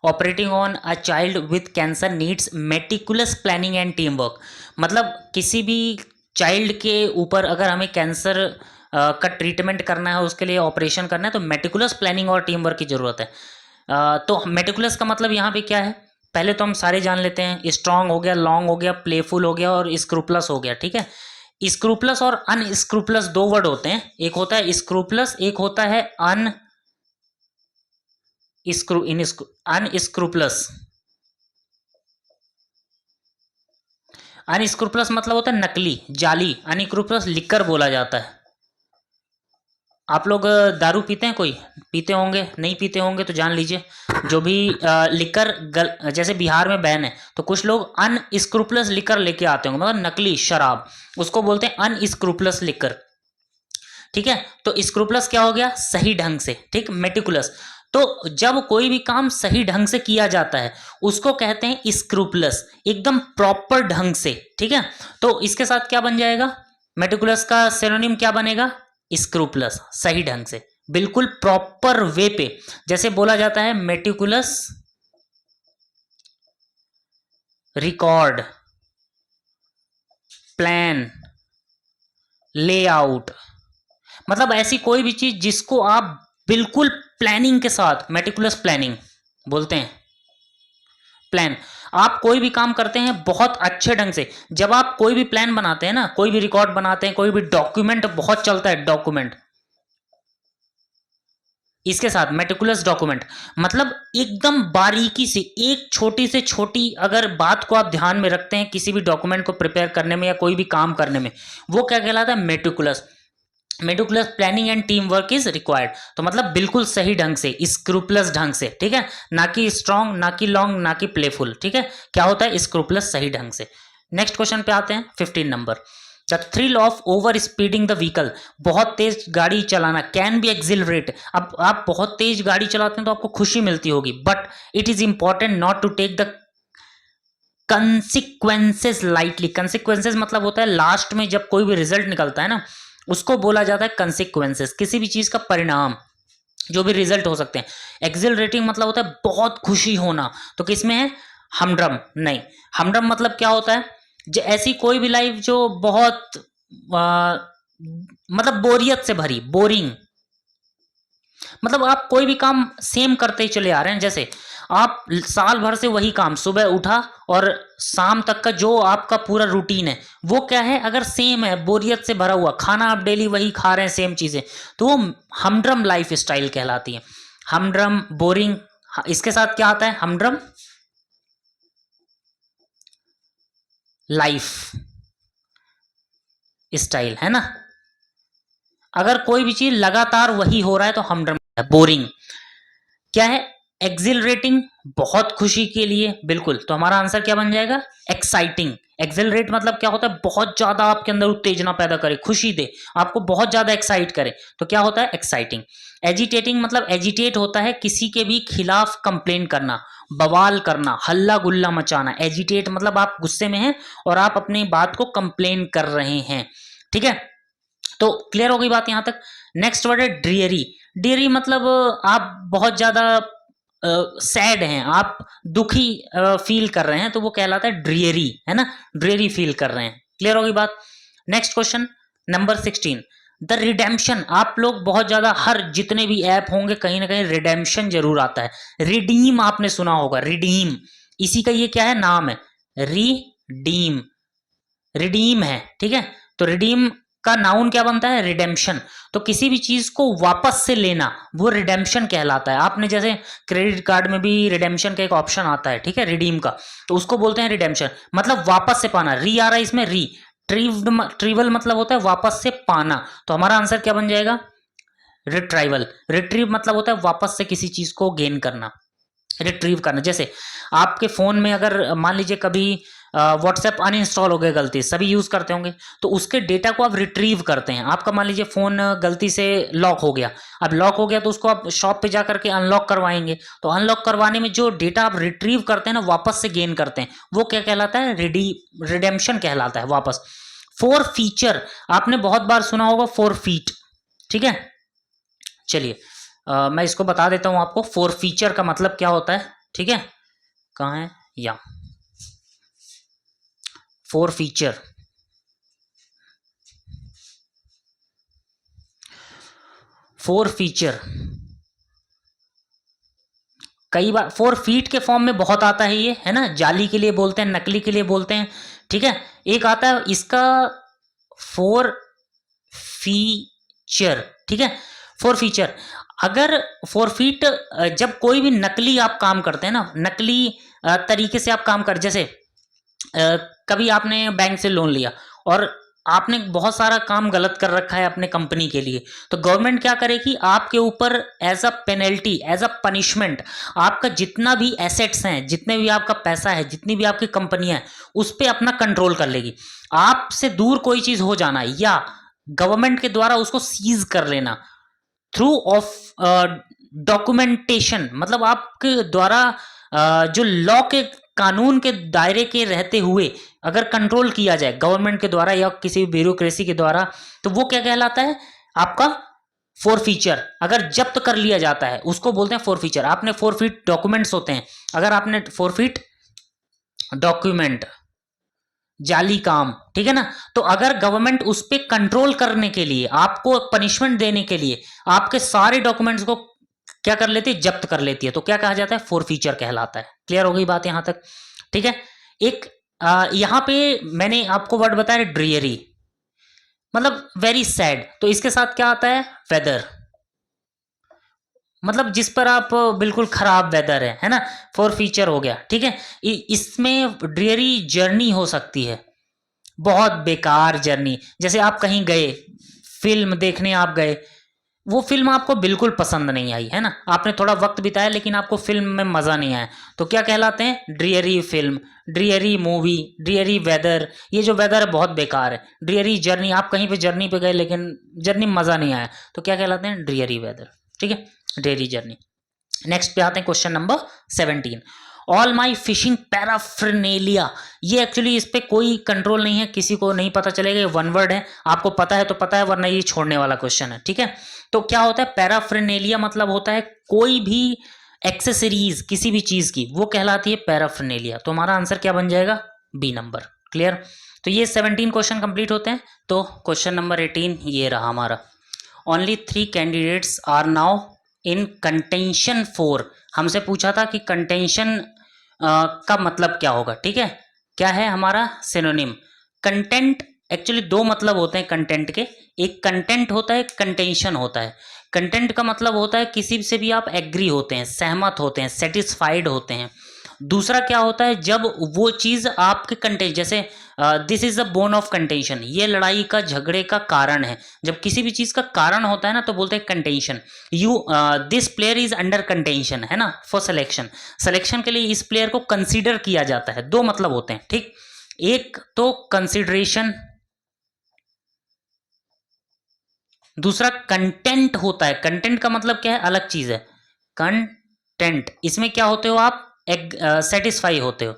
operating on a child with cancer needs meticulous planning and team work. मतलब किसी भी चाइल्ड के ऊपर अगर हमें कैंसर का ट्रीटमेंट करना है, उसके लिए ऑपरेशन करना है, तो मेटिकुलस प्लानिंग और टीम वर्क की जरूरत है। तो मेटिकुलस का मतलब यहाँ पे क्या है, पहले तो हम सारे जान लेते हैं। स्ट्रांग हो गया, लॉन्ग हो गया, प्लेफुल हो गया और स्क्रूपलस हो गया। ठीक है, स्क्रूपलस और अनस्क्रूपलस दो वर्ड होते हैं, एक होता है स्क्रूपलस, एक होता है अनस्क्रूपलस। अनस्क्रूपलस मतलब होता है नकली, जाली। अनस्क्रूपलस लिकर बोला जाता है। आप लोग दारू पीते हैं? कोई पीते होंगे, नहीं पीते होंगे तो जान लीजिए, जो भी लिकर जैसे बिहार में बैन है, तो कुछ लोग अनस्क्रूपलस लिकर लेके आते होंगे, मतलब नकली शराब, उसको बोलते हैं अनस्क्रूपलस लिकर। ठीक है, तो स्क्रूपलस क्या हो गया, सही ढंग से। ठीक, मेटिकुलस, तो जब कोई भी काम सही ढंग से किया जाता है उसको कहते हैं स्क्रूपलस, एकदम प्रॉपर ढंग से। ठीक है, तो इसके साथ क्या बन जाएगा, मेटिकुलस का सिनोनिम क्या बनेगा, स्क्रूपलस, सही ढंग से, बिल्कुल प्रॉपर वे पे। जैसे बोला जाता है मेटिकुलस रिकॉर्ड, प्लान, लेआउट, मतलब ऐसी कोई भी चीज जिसको आप बिल्कुल प्लानिंग के साथ, मेटिकुलस प्लानिंग बोलते हैं। प्लान, आप कोई भी काम करते हैं बहुत अच्छे ढंग से। जब आप कोई भी प्लान बनाते हैं ना, कोई भी रिकॉर्ड बनाते हैं, कोई भी डॉक्यूमेंट, बहुत चलता है डॉक्यूमेंट, इसके साथ मेटिकुलस डॉक्यूमेंट, मतलब एकदम बारीकी से, एक छोटी से छोटी अगर बात को आप ध्यान में रखते हैं किसी भी डॉक्यूमेंट को प्रिपेयर करने में या कोई भी काम करने में, वो क्या कहलाता है, meticulous. Meticulous planning and team work is required, तो मतलब बिल्कुल सही ढंग से, स्क्रूपलस ढंग से। ठीक है, ना कि स्ट्रॉन्ग, ना कि लॉन्ग, ना कि प्लेफुल। ठीक है, क्या होता है, स्क्रूपलस, सही ढंग से। नेक्स्ट क्वेश्चन पे आते हैं, 15 number, the thrill of over speeding the vehicle, बहुत तेज गाड़ी चलाना, कैन बी एक्सिलरेट। अब आप बहुत तेज गाड़ी चलाते हैं तो आपको खुशी मिलती होगी, but it is important not to take the consequences lightly. Consequences मतलब होता है लास्ट में जब कोई भी रिजल्ट निकलता है ना, उसको बोला जाता है कंसिक्वेंसेस, किसी भी चीज का परिणाम, जो भी रिजल्ट हो सकते हैं। एक्सिलरेटिंग मतलब होता है बहुत खुशी होना, तो किसमें है, हमड्रम नहीं। हमड्रम मतलब क्या होता है, ऐसी कोई भी लाइफ जो बहुत मतलब बोरियत से भरी, बोरिंग, मतलब आप कोई भी काम सेम करते ही चले आ रहे हैं। जैसे आप साल भर से वही काम, सुबह उठा और शाम तक का जो आपका पूरा रूटीन है वो क्या है, अगर सेम है, बोरियत से भरा हुआ, खाना आप डेली वही खा रहे हैं, सेम चीजें, तो वो हमड्रम लाइफ स्टाइल कहलाती है। हमड्रम, बोरिंग, इसके साथ क्या आता है, हमड्रम लाइफ स्टाइल, है ना। अगर कोई भी चीज लगातार वही हो रहा है तो हमड्रम है। बोरिंग क्या है, एक्सिलरेटिंग, बहुत खुशी के लिए, बिल्कुल, तो हमारा आंसर क्या बन जाएगा, एक्साइटिंग। एक्सिलरेट मतलब क्या होता है, बहुत ज्यादा आपके अंदर उत्तेजना पैदा करे, खुशी दे, आपको बहुत ज्यादा एक्साइट करे, तो क्या होता है, एक्साइटिंग। एजिटेटिंग मतलब एजिटेट होता है किसी के भी खिलाफ कंप्लेन करना, बवाल करना, हल्ला गुल्ला मचाना। एजिटेट मतलब आप गुस्से में हैं और आप अपनी बात को कंप्लेन कर रहे हैं। ठीक है, तो क्लियर हो गई बात यहां तक। नेक्स्ट वर्ड है ड्रियरी। ड्रियरी मतलब आप बहुत ज्यादा सैड हैं, आप दुखी फील कर रहे हैं, तो वो कहलाता है ड्रियरी, है ना, ड्रियरी फील कर रहे हैं। क्लियर हो गई बात। Next question number 16, the redemption. आप लोग बहुत ज्यादा, हर जितने भी ऐप होंगे कहीं ना कहीं रिडेम्पशन जरूर आता है। रिडीम आपने सुना होगा, रिडीम, इसी का ये क्या है, नाम है, रिडीम, रिडीम है। ठीक है, तो रिडीम का नाउन क्या बनता है, रिडेम्पशन। तो किसी भी चीज को वापस से लेना वो रिडेम्पशन कहलाता है। आपने जैसे क्रेडिट कार्ड में भी रिडेम्पशन का एक ऑप्शन आता है, ठीक है, रिडीम का, तो उसको बोलते हैं रिडेम्पशन, मतलब वापस से पाना। री आ रहा है इसमें, री, ट्रीवल मतलब होता है वापस से पाना, तो हमारा आंसर क्या बन जाएगा, रिट्राइवल। रिट्रीव मतलब होता है वापस से किसी चीज को गेन करना। रिट्रीव करना, जैसे आपके फ़ोन में अगर मान लीजिए कभी व्हाट्सएप अनइंस्टॉल हो गया गलती, सभी यूज़ करते होंगे, तो उसके डेटा को आप रिट्रीव करते हैं। आपका मान लीजिए फ़ोन गलती से लॉक हो गया, अब लॉक हो गया तो उसको आप शॉप पे जा करके अनलॉक करवाएंगे, तो अनलॉक करवाने में जो डेटा आप रिट्रीव करते हैं ना, वापस से गेन करते हैं, वो क्या कहलाता है? रिडेम्पशन कहलाता है वापस। फोर फीचर आपने बहुत बार सुना होगा, फोर फीट, ठीक है। चलिए मैं इसको बता देता हूं आपको, फोर फीचर का मतलब क्या होता है, ठीक है। कहाँ है? या फोर फीचर, फोर फीचर कई बार फोर फीट के फॉर्म में बहुत आता है, ये है ना, जाली के लिए बोलते हैं, नकली के लिए बोलते हैं, ठीक है। एक आता है इसका फोर फीचर, ठीक है। फोर फीचर, अगर फोर फीट, जब कोई भी नकली आप काम करते हैं ना, नकली तरीके से आप काम कर, जैसे कभी आपने बैंक से लोन लिया और आपने बहुत सारा काम गलत कर रखा है अपने कंपनी के लिए, तो गवर्नमेंट क्या करेगी, आपके ऊपर as a penalty, as a punishment, आपका जितना भी एसेट्स हैं, जितने भी आपका पैसा है, जितनी भी आपकी कंपनियां हैं, उस पर अपना कंट्रोल कर लेगी। आपसे दूर कोई चीज हो जाना या गवर्नमेंट के द्वारा उसको सीज कर लेना थ्रू ऑफ डॉक्यूमेंटेशन, मतलब आपके द्वारा जो लॉ के कानून के दायरे के रहते हुए अगर कंट्रोल किया जाए गवर्नमेंट के द्वारा या किसी ब्यूरोक्रेसी के द्वारा, तो वो क्या कहलाता है? आपका फोर फीचर। अगर जब्त कर लिया जाता है उसको बोलते हैं फोर फीचर। आपने फोर फीट डॉक्यूमेंट्स होते हैं, अगर आपने फोर फीट डॉक्यूमेंट, जाली काम, ठीक है ना, तो अगर गवर्नमेंट उस पर कंट्रोल करने के लिए, आपको पनिशमेंट देने के लिए आपके सारे डॉक्यूमेंट्स को क्या कर लेती है? जब्त कर लेती है, तो क्या कहा जाता है? फोर फीचर कहलाता है। क्लियर हो गई बात यहां तक, ठीक है। एक यहां पे मैंने आपको वर्ड बताया ड्रियरी, मतलब वेरी सैड, तो इसके साथ क्या आता है? वेदर, मतलब जिस पर आप बिल्कुल खराब वेदर है ना, फोर फीचर हो गया, ठीक है। इसमें ड्रियरी जर्नी हो सकती है, बहुत बेकार जर्नी, जैसे आप कहीं गए, फिल्म देखने आप गए, वो फिल्म आपको बिल्कुल पसंद नहीं आई, है ना, आपने थोड़ा वक्त बिताया लेकिन आपको फिल्म में मज़ा नहीं आया, तो क्या कहलाते हैं? Dreary film, dreary movie, dreary weather, ये जो वेदर है बहुत बेकार है। ड्रियरी जर्नी, आप कहीं पे जर्नी पे गए लेकिन जर्नी में मज़ा नहीं आया, तो क्या कहलाते हैं? ड्रियरी वेदर, ठीक है, ड्रियरी जर्नी। नेक्स्ट पे आते हैं question number 17। All my fishing paraphernalia, ये एक्चुअली इस पे कोई कंट्रोल नहीं है, किसी को नहीं पता चलेगा, ये वन वर्ड है, आपको पता है तो पता है, वरना ये छोड़ने वाला क्वेश्चन है, ठीक है। तो क्या होता है पैराफ्रनेलिया? मतलब होता है कोई भी एक्सेसरीज किसी भी चीज की, वो कहलाती है पैराफ्रनेलिया। तो हमारा आंसर क्या बन जाएगा? B number. क्लियर? तो ये 17 क्वेश्चन कंप्लीट होते हैं। तो क्वेश्चन नंबर 18 ये रहा हमारा, only 3 candidates are now in contention 4। हमसे पूछा था कि कंटेंशन का मतलब क्या होगा, ठीक है, क्या है हमारा सिनोनिम? कंटेंट, एक्चुअली दो मतलब होते हैं कंटेंट के, एक कंटेंट होता है, कंटेंशन होता है। कंटेंट का मतलब होता है किसी से भी आप एग्री होते हैं, सहमत होते हैं, सेटिस्फाइड होते हैं। दूसरा क्या होता है? जब वो चीज आपके कंटेंट, जैसे this is the bone of contention, ये लड़ाई का झगड़े का कारण है। जब किसी भी चीज का कारण होता है ना, तो बोलते हैं contention. This player is under contention, है ना, फॉर सिलेक्शन, सिलेक्शन के लिए इस प्लेयर को कंसीडर किया जाता है। दो मतलब होते हैं, ठीक। एक तो कंसिडरेशन, दूसरा कंटेंट होता है। कंटेंट का मतलब क्या है? अलग चीज है। कंटेंट, इसमें क्या होते हो आप? सेटिस्फाई होते हो,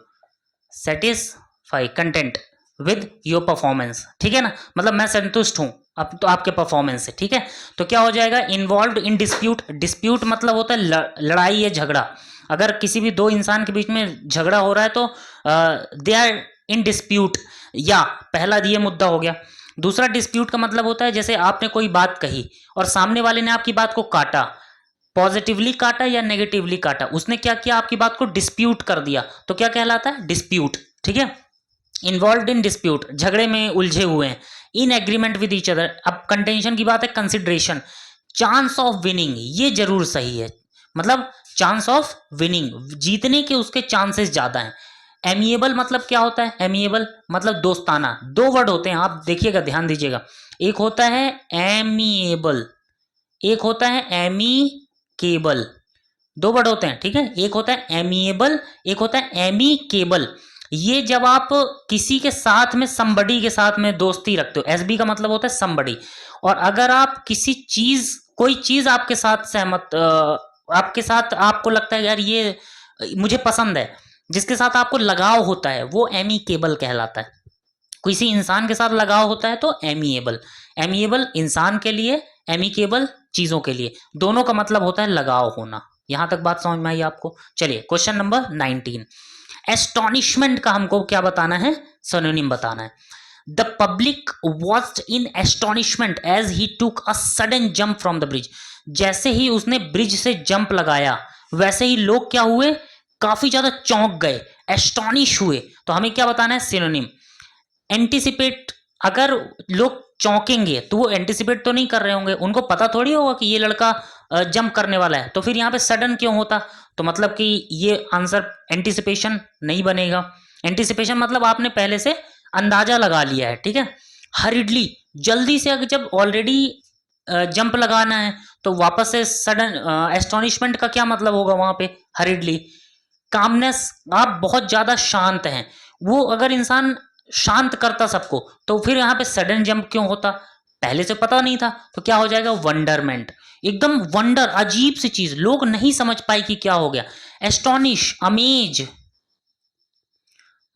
satisfy content with your performance, ठीक है ना, मतलब मैं संतुष्ट हूं अब तो आपके परफॉर्मेंस से, ठीक है। तो क्या हो जाएगा? इन्वॉल्व इन डिस्प्यूट, डिस्प्यूट मतलब होता है लड़ाई या झगड़ा। अगर किसी भी दो इंसान के बीच में झगड़ा हो रहा है तो दे आर इन डिस्प्यूट, या पहला ये मुद्दा हो गया। दूसरा डिस्प्यूट का मतलब होता है जैसे आपने कोई बात कही और सामने वाले ने आपकी बात को काटा, पॉजिटिवली काटा या नेगेटिवली काटा, उसने क्या किया? आपकी बात को डिस्प्यूट कर दिया, तो क्या कहलाता है? डिस्प्यूट, ठीक है। इन्वॉल्व इन डिस्प्यूट, झगड़े में उलझे हुए हैं। In agreement with each other, अब कंटेंशन की बात है, कंसिडरेशन, चांस ऑफ विनिंग, ये जरूर सही है, मतलब चांस ऑफ विनिंग, जीतने के उसके चांसेस ज्यादा हैं। एमिएबल मतलब क्या होता है? एमिएबल मतलब दोस्ताना। दो वर्ड होते हैं, आप देखिएगा, ध्यान दीजिएगा, एक होता है एमिएबल, एक होता है एमिकेबल। दो वर्ड होते हैं, ठीक है। एक होता है एमिएबल, एक होता है एमिकेबल। ये जब आप किसी के साथ में, somebody के साथ में दोस्ती रखते हो, एसबी का मतलब होता है somebody। और अगर आप किसी चीज, कोई चीज आपके साथ सहमत, आपके साथ आपको लगता है यार ये मुझे पसंद है, जिसके साथ आपको लगाव होता है, वो एमिकेबल कहलाता है। किसी इंसान के साथ लगाव होता है तो एमिएबल। एमिएबल इंसान के लिए, एमिकेबल चीजों के लिए, दोनों का मतलब होता है लगाव होना। यहां तक बात समझ में आई आपको? चलिए क्वेश्चन नंबर 19। एस्टोनिशमेंट का हमको क्या बताना है? सिनोनिम बताना है। The public watched in astonishment as he took a sudden jump from the bridge. जैसे ही उसने ब्रिज से जंप लगाया, वैसे ही लोग क्या हुए? काफी ज्यादा चौंक गए, एस्टोनिश हुए। तो हमें क्या बताना है? सिनोनिम। एंटिसिपेट, अगर लोग चौंकेंगे तो वो एंटिसिपेट तो नहीं कर रहे होंगे, उनको पता थोड़ी होगा कि ये लड़का जंप करने वाला है, तो फिर यहाँ पे सडन क्यों होता? तो मतलब कि ये आंसर एंटिसिपेशन नहीं बनेगा। एंटिसिपेशन मतलब आपने पहले से अंदाजा लगा लिया है, ठीक है। हरिडली, जल्दी से, अगर जब ऑलरेडी जंप लगाना है तो वापस से सडन, एस्टोनिशमेंट का क्या मतलब होगा वहां पे? हरिडली। कामनेस, आप बहुत ज्यादा शांत हैं। वो अगर इंसान शांत करता सबको, तो फिर यहाँ पे सडन जंप क्यों होता? पहले से पता नहीं था, तो क्या हो जाएगा? वंडरमेंट। एकदम वंडर, अजीब सी चीज, लोग नहीं समझ पाए कि क्या हो गया। एस्टोनिश, अमेज,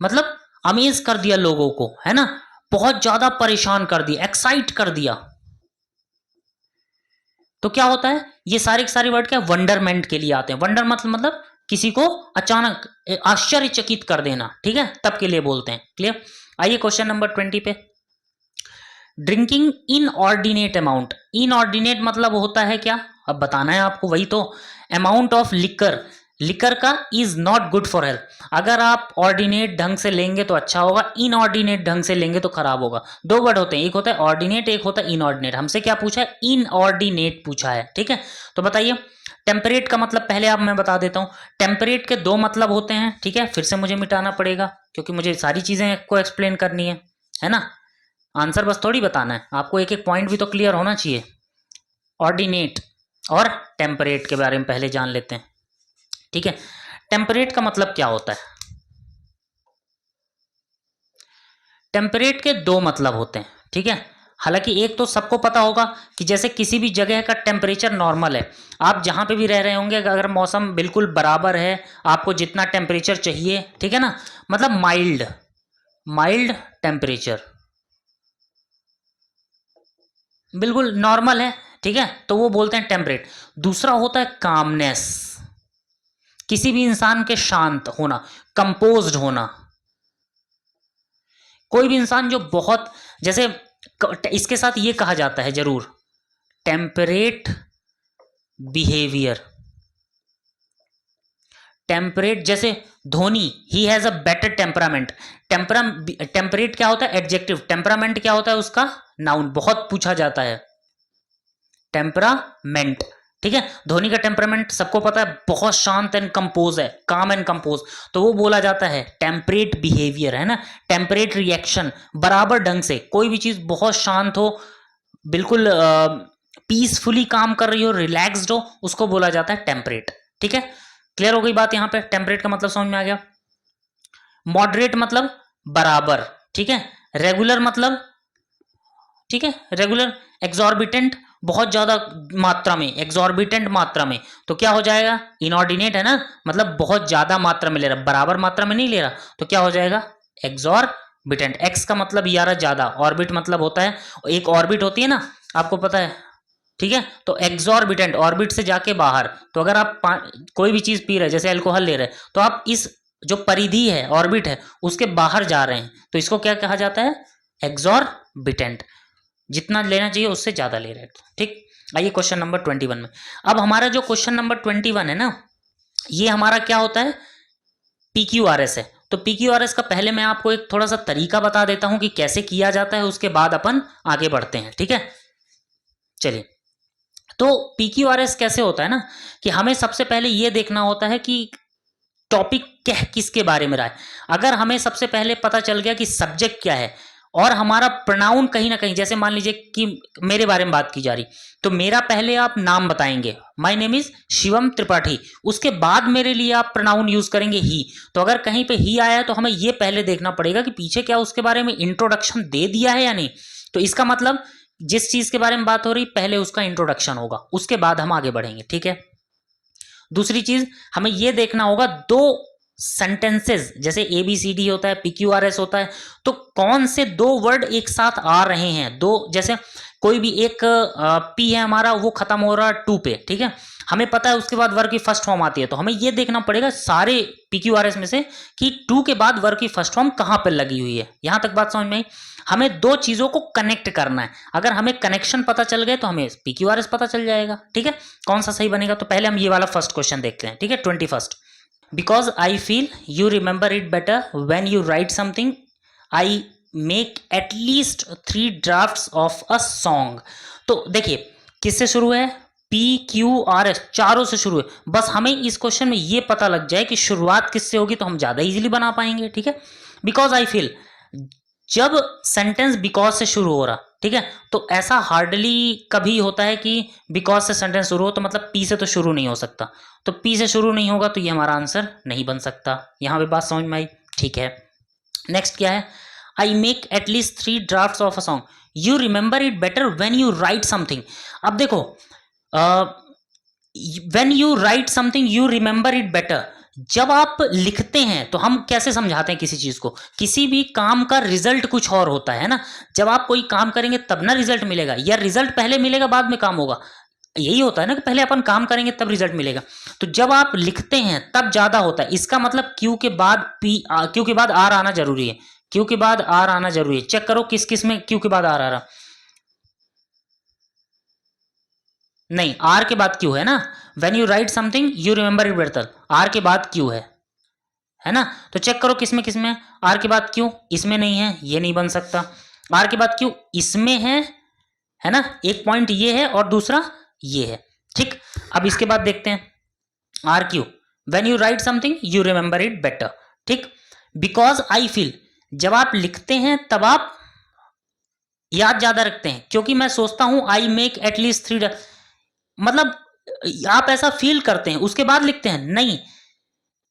मतलब अमेज कर दिया लोगों को, है ना, बहुत ज्यादा परेशान कर दिया, एक्साइट कर दिया। तो क्या होता है? ये सारे के सारे वर्ड क्या वंडरमेंट के लिए आते हैं। वंडर मतलब किसी को अचानक आश्चर्यचकित कर देना, ठीक है, तब के लिए बोलते हैं। क्लियर? आइए क्वेश्चन नंबर 20 पे। Drinking inordinate amount. इनऑर्डिनेट मतलब होता है क्या? अब बताना है आपको, वही तो। अमाउंट ऑफ लिकर, लिकर का is not good for health. अगर आप ऑर्डिनेट ढंग से लेंगे तो अच्छा होगा, इनऑर्डिनेट ढंग से लेंगे तो खराब होगा। दो वर्ड होते हैं, एक होता है ऑर्डिनेट, एक होता है इनऑर्डिनेट। हमसे क्या पूछा है? इनऑर्डिनेट पूछा है, ठीक है। तो बताइए टेम्परेट का मतलब, पहले आप मैं बता देता हूं। टेम्परेट के दो मतलब होते हैं, ठीक है। फिर से मुझे मिटाना पड़ेगा क्योंकि मुझे सारी चीजें को एक्सप्लेन करनी है ना। आंसर बस थोड़ी बताना है आपको, एक एक पॉइंट भी तो क्लियर होना चाहिए। ऑर्डिनेट और टेम्परेट के बारे में पहले जान लेते हैं, ठीक है। टेम्परेट का मतलब क्या होता है? टेम्परेट के दो मतलब होते हैं, ठीक है। हालांकि एक तो सबको पता होगा कि जैसे किसी भी जगह का टेम्परेचर नॉर्मल है, आप जहां पे भी रह रहे होंगे, अगर मौसम बिल्कुल बराबर है, आपको जितना टेम्परेचर चाहिए, ठीक है ना, मतलब माइल्ड, माइल्ड टेम्परेचर, बिल्कुल नॉर्मल है, ठीक है, तो वो बोलते हैं टेम्परेट। दूसरा होता है कामनेस, किसी भी इंसान के शांत होना, कंपोज्ड होना। कोई भी इंसान जो बहुत, जैसे इसके साथ ये कहा जाता है जरूर, टेम्परेट बिहेवियर। टेम्परेट, जैसे Dhoni, he has a better temperament. Temperate क्या होता है? एडजेक्टिव। टेम्परामेंट क्या होता है उसका? नाउन। बहुत पूछा जाता है टेम्परामेंट, ठीक है। धोनी का टेम्परामेंट सबको पता है, बहुत शांत एंड कंपोज है, काम एंड कंपोज, तो वो बोला जाता है टेम्परेट बिहेवियर, है ना। टेम्परेट रिएक्शन, बराबर ढंग से, कोई भी चीज बहुत शांत हो, बिल्कुल पीसफुली काम कर रही हो, रिलैक्स्ड हो, उसको बोला जाता है टेम्परेट, ठीक है। क्लियर हो गई बात? यहां पे टेम्परेट का मतलब समझ में आ गया। मॉडरेट मतलब बराबर, ठीक है। रेगुलर मतलब, ठीक है, रेगुलर। एग्जॉर्बिटेंट, बहुत ज्यादा मात्रा में, एग्जॉर्बिटेंट मात्रा में, तो क्या हो जाएगा? इनऑर्डिनेट, है ना, मतलब बहुत ज्यादा मात्रा में ले रहा, बराबर मात्रा में नहीं ले रहा, तो क्या हो जाएगा? एग्जॉर्बिटेंट। एक्स का मतलब यारा ज्यादा, ऑर्बिट मतलब होता है, एक ऑर्बिट होती है ना, आपको पता है, ठीक है। तो एग्जॉर्बिटेंट, ऑर्बिट से जाके बाहर। तो अगर आप कोई भी चीज पी रहे, जैसे अल्कोहल ले रहे, तो आप इस जो परिधि है, ऑर्बिट है, उसके बाहर जा रहे हैं, तो इसको क्या कहा जाता है? एग्जॉर्बिटेंट। जितना लेना चाहिए उससे ज्यादा ले रहे हैं, ठीक। आइए क्वेश्चन नंबर 21 में। अब हमारा जो क्वेश्चन नंबर 21 है ना, ये हमारा क्या होता है? PQRS है। तो PQRS का पहले मैं आपको एक थोड़ा सा तरीका बता देता हूं कि कैसे किया जाता है, उसके बाद अपन आगे बढ़ते हैं, ठीक है। चलिए, तो PQRS कैसे होता है ना, कि हमें सबसे पहले ये देखना होता है कि टॉपिक क्या किसके बारे में रहा है। अगर हमें सबसे पहले पता चल गया कि सब्जेक्ट क्या है और हमारा प्रोनाउन कहीं ना कहीं, जैसे मान लीजिए कि मेरे बारे में बात की जा रही, तो मेरा पहले आप नाम बताएंगे, my name is Shivam Tripathi, उसके बाद मेरे लिए आप प्रोनाउन यूज करेंगे ही। तो अगर कहीं पे ही आया है तो हमें ये पहले देखना पड़ेगा कि पीछे क्या उसके बारे में इंट्रोडक्शन दे दिया है या नहीं। तो इसका मतलब जिस चीज के बारे में बात हो रही पहले उसका इंट्रोडक्शन होगा, उसके बाद हम आगे बढ़ेंगे, ठीक है। दूसरी चीज हमें यह देखना होगा, दो सेंटेंसेस जैसे ABCD होता है, PQRS होता है, तो कौन से दो वर्ड एक साथ आ रहे हैं। दो, जैसे कोई भी एक P है हमारा, वो खत्म हो रहा है 2 पे, ठीक है, हमें पता है उसके बाद वर्ग की फर्स्ट फॉर्म आती है, तो हमें यह देखना पड़ेगा सारे PQRS में से कि 2 के बाद वर्ग की फर्स्ट फॉर्म कहां पर लगी हुई है। यहां तक बात समझ में आई। हमें दो चीजों को कनेक्ट करना है, अगर हमें कनेक्शन पता चल गए तो हमें PQRS पता चल जाएगा, ठीक है। कौन सा सही बनेगा, तो पहले हम ये वाला फर्स्ट क्वेश्चन देखते हैं, ठीक है। 21, because I feel you remember it better when you write something, I make at least 3 drafts of a song. तो देखिए किससे शुरू है, PQRS चारों से शुरू है। बस हमें इस क्वेश्चन में ये पता लग जाए कि शुरुआत किससे होगी तो हम ज्यादा इजीली बना पाएंगे, ठीक है। बिकॉज आई फील, जब सेंटेंस बिकॉज से शुरू हो रहा, ठीक है, तो ऐसा हार्डली कभी होता है कि बिकॉज से सेंटेंस शुरू हो, तो मतलब P से तो शुरू नहीं हो सकता, तो P से शुरू नहीं होगा तो ये हमारा आंसर नहीं बन सकता। यहां पे बात समझ में आई, ठीक है। नेक्स्ट क्या है, I make at least 3 drafts of a song, you remember it better when you write something. अब देखो, when you write something you remember it better, जब आप लिखते हैं तो हम कैसे समझाते हैं किसी चीज को, किसी भी काम का रिजल्ट कुछ और होता है ना। जब आप कोई काम करेंगे तब ना रिजल्ट मिलेगा, या रिजल्ट पहले मिलेगा बाद में काम होगा, यही होता है ना कि पहले अपन काम करेंगे तब रिजल्ट मिलेगा। तो जब आप लिखते हैं तब ज्यादा होता है, इसका मतलब क्यू के बाद क्यू के बाद आर आना जरूरी है, क्यू के बाद आर आना जरूरी है। चेक करो किस किस में क्यू के बाद आर आ रहा, नहीं, आर के बाद क्यू है ना। When you write something you remember it better, R के बाद क्यू है ना। तो चेक करो किसमें आर के बाद क्यू, इसमें नहीं है, ये नहीं बन सकता। आर के बाद क्यू इसमें है ना, एक पॉइंट ये है और दूसरा ये है, ठीक। अब इसके बाद देखते हैं R Q, when you write something you remember it better, ठीक। बिकॉज आई फील, जब आप लिखते हैं तब आप याद ज्यादा रखते हैं, क्योंकि मैं सोचता हूं आई मेक एटलीस्ट 3, मतलब आप ऐसा फील करते हैं उसके बाद लिखते हैं, नहीं,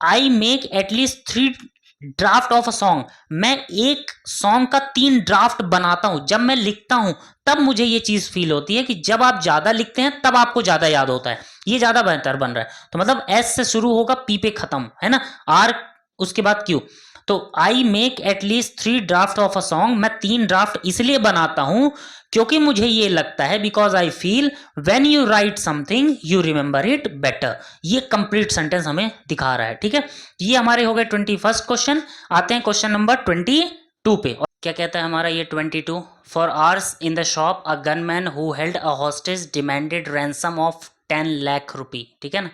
I make at least 3 draft of a song, मैं एक सॉन्ग का 3 ड्राफ्ट बनाता हूं। जब मैं लिखता हूं तब मुझे ये चीज फील होती है कि जब आप ज्यादा लिखते हैं तब आपको ज्यादा याद होता है, ये ज्यादा बेहतर बन रहा है। तो मतलब एस से शुरू होगा, पी पे खत्म, है ना, आर उसके बाद क्यू। तो I make at least 3 draft of a song, मैं 3 ड्राफ्ट इसलिए बनाता हूं क्योंकि मुझे ये लगता है, because I feel when you write something you remember it better. ये कंप्लीट सेंटेंस हमें दिखा रहा है, ठीक है। ये हमारे हो गए 21st क्वेश्चन। आते हैं क्वेश्चन नंबर 22 पे। और क्या कहता है हमारा ये 22, for hours in the shop a gunman who held a hostage demanded ransom of 10 lakh rupee, ठीक है ना।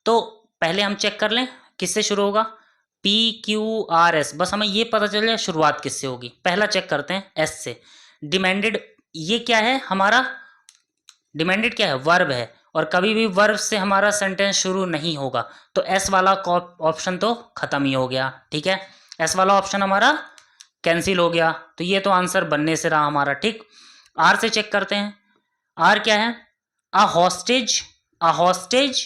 तो पहले हम चेक कर लें किससे शुरू होगा, PQRS, बस हमें ये पता चल जाए शुरुआत किससे होगी। पहला चेक करते हैं एस से, डिमांडेड, ये क्या है हमारा, डिमांडेड क्या है, वर्ब है, और कभी भी वर्ब से हमारा सेंटेंस शुरू नहीं होगा, तो एस वाला ऑप्शन तो खत्म ही हो गया, ठीक है। एस वाला ऑप्शन हमारा कैंसिल हो गया, तो ये तो आंसर बनने से रहा हमारा, ठीक। आर से चेक करते हैं, आर क्या है, अ हॉस्टेज, अ हॉस्टेज,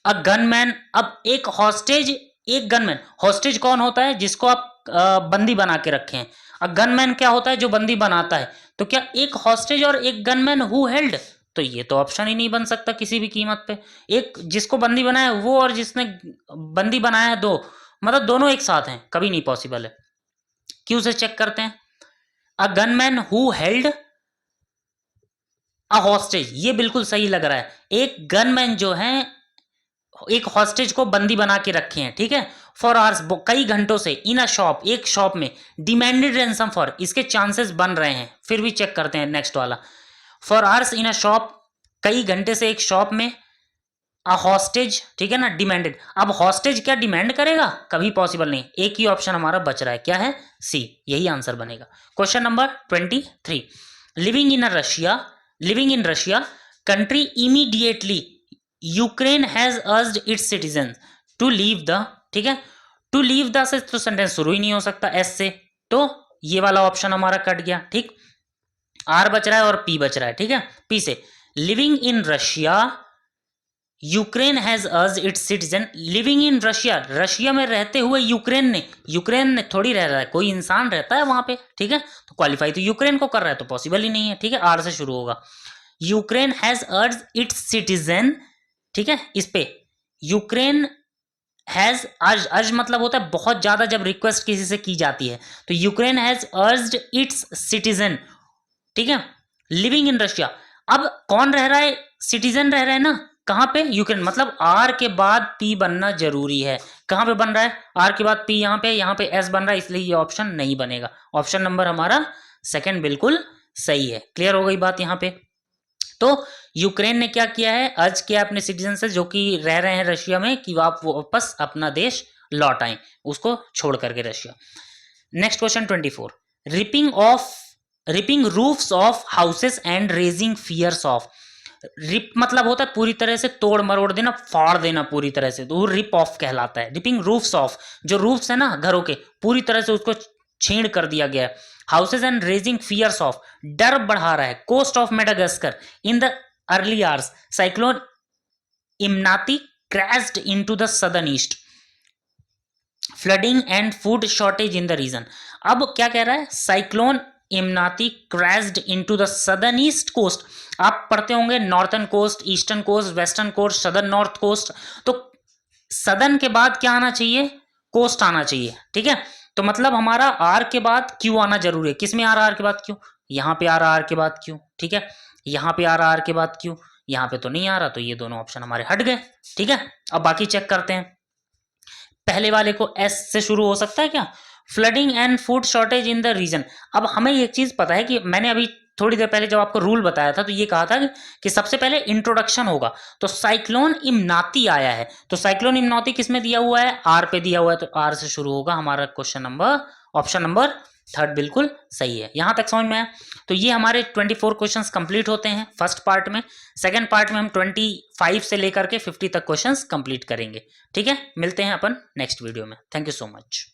अ गनमैन। अब एक हॉस्टेज एक गनमैन, हॉस्टेज कौन होता है, जिसको आप बंदी बना के रखे हैं। अब गनमैन क्या होता है, जो बंदी बनाता है। तो क्या एक हॉस्टेज और एक गनमैन हु हेल्ड, तो ये तो ऑप्शन ही नहीं बन सकता किसी भी कीमत पे। एक जिसको बंदी बनाया वो और जिसने बंदी बनाया है दो, मतलब दोनों एक साथ हैं, कभी नहीं पॉसिबल है। क्यों से चेक करते हैं, a gunman who held a hostage, ये बिल्कुल सही लग रहा है। एक गनमैन जो है एक हॉस्टेज को बंदी बना के रखे हैं, ठीक है, फॉर आवर्स, कई घंटों से, इन अ शॉप, एक शॉप में, डिमांडेड रैंसम फॉर, इसके चांसेस बन रहे हैं, फिर भी चेक करते हैं नेक्स्ट वाला, for hours in a shop, कई घंटे से एक शॉप में, अ हॉस्टेज, ठीक है ना, डिमांडेड। अब हॉस्टेज क्या डिमांड करेगा, कभी पॉसिबल नहीं, एक ही ऑप्शन हमारा बच रहा है, क्या है, सी, यही आंसर बनेगा। Question number 23, living in Russia, living in Russia country immediately Ukraine has urged its citizen to leave the, ठीक है, टू लीव द से तो सेंटेंस शुरू ही नहीं हो सकता एस से, तो ये वाला ऑप्शन हमारा कट गया, ठीक। आर बच रहा है और पी बच रहा है, ठीक है। पी से living in Russia Ukraine has urged its citizen, living in Russia, Russia में रहते हुए यूक्रेन ने थोड़ी रह रहा है, कोई इंसान रहता है वहां पे, ठीक है। तो क्वालिफाई तो यूक्रेन को कर रहा है, तो पॉसिबल ही नहीं है, ठीक है। आर से शुरू होगा। Ukraine has urged its citizen, ठीक है। इस पे यूक्रेन हैज, अर्ज मतलब होता है बहुत ज्यादा, जब रिक्वेस्ट किसी से की जाती है, तो Ukraine has urged its citizen, ठीक है, लिविंग इन रशिया। अब कौन रह रहा है, सिटीजन रह रहा है ना, कहां पे, यूक्रेन, मतलब आर के बाद पी बनना जरूरी है। कहां पे बन रहा है, आर के बाद पी, यहां पे एस बन रहा है, इसलिए ये ऑप्शन नहीं बनेगा। ऑप्शन नंबर हमारा सेकंड बिल्कुल सही है। क्लियर हो गई बात यहां पे। तो यूक्रेन ने क्या किया है, अर्ज किया अपने सिटीजन से जो कि रह रहे हैं रशिया में, कि आप वापस अपना देश लौट आए, उसको छोड़ करके Russia. Next question 24, ripping roofs off houses and raising fears of. Rip मतलब होता है पूरी तरह से तोड़ मरोड़ देना, फाड़ देना पूरी तरह से, तो वो रिप ऑफ कहलाता है। रिपिंग रूफ्स ऑफ, जो रूफ्स है ना घरों के, पूरी तरह से उसको छीण कर दिया गया है। Houses and raising fears of, डर बढ़ा रहा है। Coast of Madagascar in the early hours, cyclone Emnati crashed into the southern east, flooding and food shortage in the region. अब क्या कह रहा है, cyclone Emnati crashed into the southern east coast. आप पढ़ते होंगे northern coast, eastern coast, western coast, southern north coast, तो southern के बाद क्या आना चाहिए, कोस्ट आना चाहिए, ठीक है। तो मतलब हमारा आर के बाद क्यू आना जरूरी है। किस में आ रहा आर के बाद क्यू, यहां पे आ रहा आर के बाद क्यू, ठीक है। यहां पे आ रहा आर के बाद क्यू, यहां पे तो नहीं आ रहा, तो ये दोनों ऑप्शन हमारे हट गए, ठीक है। अब बाकी चेक करते हैं। पहले वाले को एस से शुरू हो सकता है क्या, flooding and food shortage in the region. अब हमें एक चीज पता है कि मैंने अभी थोड़ी देर पहले जब आपको रूल बताया था, तो ये कहा था कि सबसे पहले इंट्रोडक्शन होगा। तो साइक्लोन इमनाती आया है, तो साइक्लोन इमनाती किस में दिया हुआ है, आर पे दिया हुआ है, तो आर से शुरू होगा हमारा question number, option number third बिल्कुल सही है। यहां तक समझ में आया। तो ये हमारे 24 क्वेश्चंस कंप्लीट होते हैं फर्स्ट पार्ट में। सेकंड पार्ट में हम 25 से लेकर के 50 तक क्वेश्चंस कंप्लीट करेंगे, ठीक है। मिलते हैं अपन नेक्स्ट वीडियो में। Thank you so much.